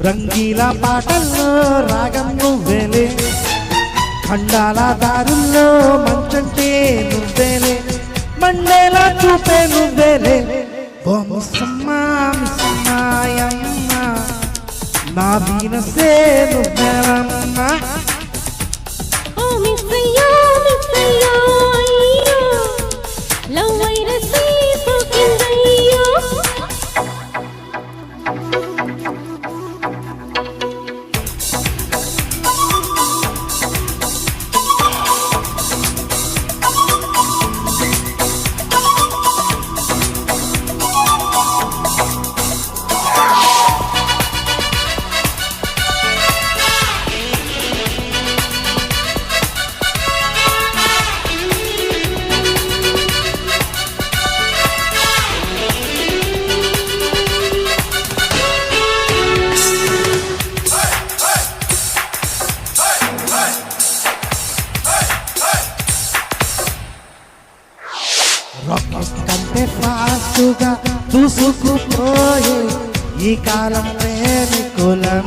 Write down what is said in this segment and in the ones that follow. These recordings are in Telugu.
రంగీల పాటల్లో రాగం నువ్వేలే, ఖండాల దారుల్లో మంచంటే నువ్వేలే, మండేలా చూపే నువ్వేలే. ఓ మిస్సమ్మా మిస్సమ్మాయమ్మ, నా వీనసే నువ్వేనమ్మా. రాకెట్ కంటే ఫాస్టుగా దూసుకుపోయే ఈ కాలం ప్రేమికులం,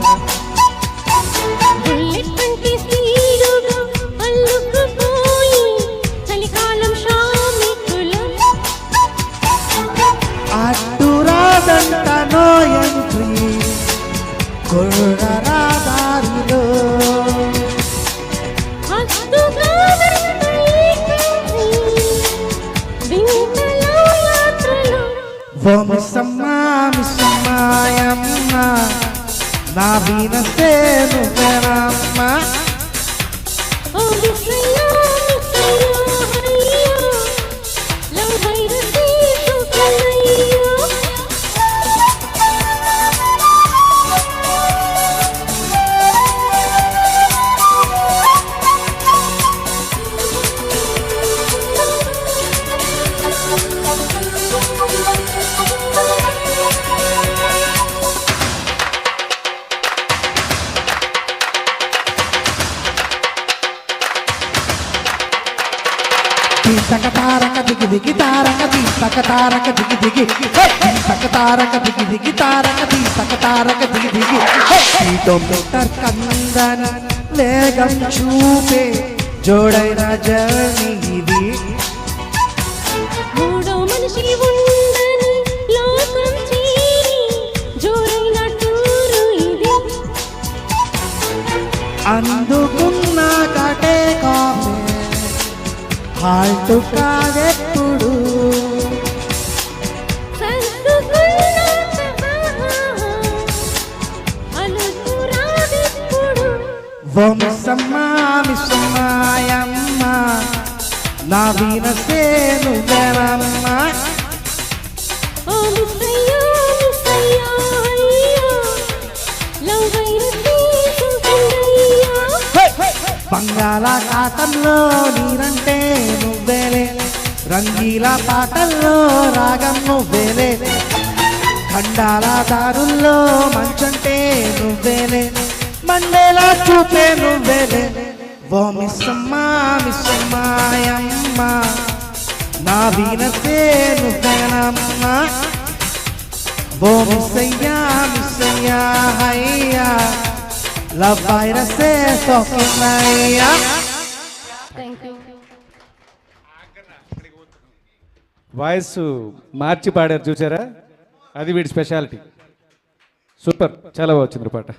అడ్డురాదంట నో ఎంట్రీ కొరడా దారిలో. ఓ మిస్సమ్మా మిస్సమ్మాయమ్మ, నా వీనసే నువ్వేనమ్మా. తకతారక దిగి దిగి తారక దీ తకతారక దిగి దిగి తకతారక దిగి దిగి తారక దీ తకతారక దిగి దిగి. మీటర్ కందన వేగం చూపే జోడైన జర్నీ ఇది, మూడో మనిషి ఉండని లోకం చేరి జోరైన టూరు ఇది. అందుకున్న కటే కాఫే హాల్టు కాదెప్పుడు, ఓ మిస్సమ్మా మిస్సమ్మాయమ్మ, నా వీనసే నువ్వేనమ్మా. బంగాళాఖాతంలో నీరంటే నువ్వేలే, రంగీల పాటల్లో రాగం నువ్వేలే, ఖండాల దారుల్లో మంచంటే నువ్వేలే, మండేలా చూపే నువ్వేలే. ఓ మిస్సమ్మా మిస్సమ్మాయమ్మ, నా వీనసే నువ్వేనమ్మా. ఓ మిస్సయ్యా మిస్సయ్యా హయ్యా, లవ్ వైరసే సోకినయ్యా. వాయిస్ మార్చి పాడారు చూసారా, అది వీడి స్పెషాలిటీ. సూపర్, చాలా బాగా వచ్చింది పాట.